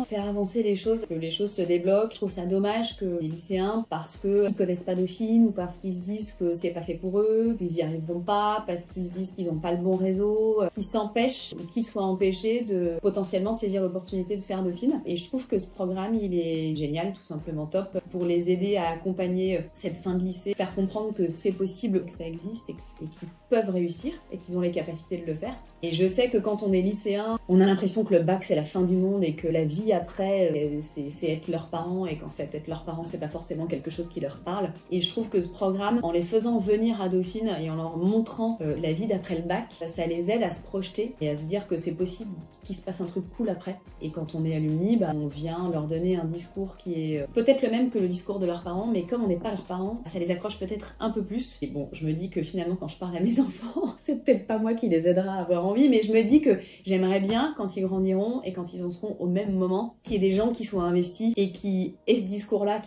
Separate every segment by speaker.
Speaker 1: bien faire avancer les choses, que les choses se débloquent. Je trouve ça dommage que les lycéens, parce qu'ils ne connaissent pas Dauphine ou parce qu'ils se disent que c'est pas fait pour eux, qu'ils y arriveront pas, parce qu'ils se disent qu'ils n'ont pas le bon réseau, qu'ils s'empêchent ou qu'ils soient empêchés de potentiellement de saisir l'opportunité de faire Dauphine. Et je trouve que ce programme, il est génial, tout simplement top, pour les aider à accompagner cette fin de lycée, faire comprendre que c'est possible, que ça existe et qu'ils peuvent réussir et qu'ils ont les capacités de le faire. Et je sais que quand on est lycéen, on a l'impression que le bac c'est la fin du monde et que la vie après c'est être leurs parents et qu'en fait être leurs parents c'est pas forcément quelque chose qui leur parle. Et je trouve que ce programme, en les faisant venir à Dauphine et en leur montrant la vie d'après le bac, ça les aide à se projeter et à se dire que c'est possible qu'il se passe un truc cool après. Et quand on est alumni, on vient leur donner un discours qui est peut-être le même que le discours de leurs parents, mais comme on n'est pas leurs parents, ça les accroche peut-être un peu plus. Et bon, je me dis que finalement quand je parle à mes enfants, c'est peut-être pas moi qui les aidera à avoir envie, mais je me dis que j'aimerais bien, quand ils grandiront et quand ils en seront au même moment, qu'il y ait des gens qui soient investis et qui aient ce discours-là,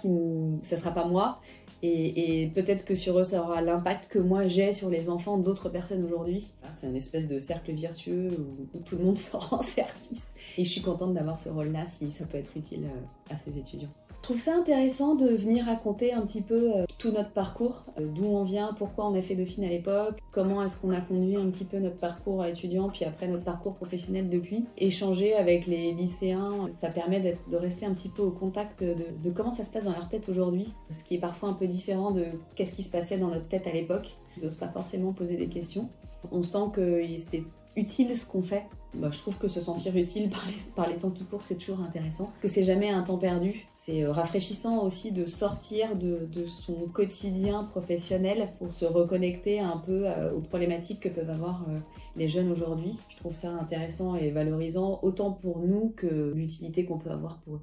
Speaker 1: ça sera pas moi, et peut-être que sur eux, ça aura l'impact que moi j'ai sur les enfants d'autres personnes aujourd'hui. C'est un espèce de cercle vertueux où tout le monde se rend service. Et je suis contente d'avoir ce rôle-là si ça peut être utile à ces étudiants. Je trouve ça intéressant de venir raconter un petit peu tout notre parcours, d'où on vient, pourquoi on a fait Dauphine à l'époque, comment est-ce qu'on a conduit un petit peu notre parcours étudiant, puis après notre parcours professionnel depuis. Échanger avec les lycéens, ça permet de rester un petit peu au contact de comment ça se passe dans leur tête aujourd'hui, ce qui est parfois un peu différent de qu'est-ce qui se passait dans notre tête à l'époque. Ils n'osent pas forcément poser des questions. On sent que c'est utile ce qu'on fait. Je trouve que se sentir utile par les temps qui courent, c'est toujours intéressant. Que c'est jamais un temps perdu. C'est rafraîchissant aussi de sortir de son quotidien professionnel pour se reconnecter un peu aux problématiques que peuvent avoir les jeunes aujourd'hui. Je trouve ça intéressant et valorisant, autant pour nous que l'utilité qu'on peut avoir pour eux.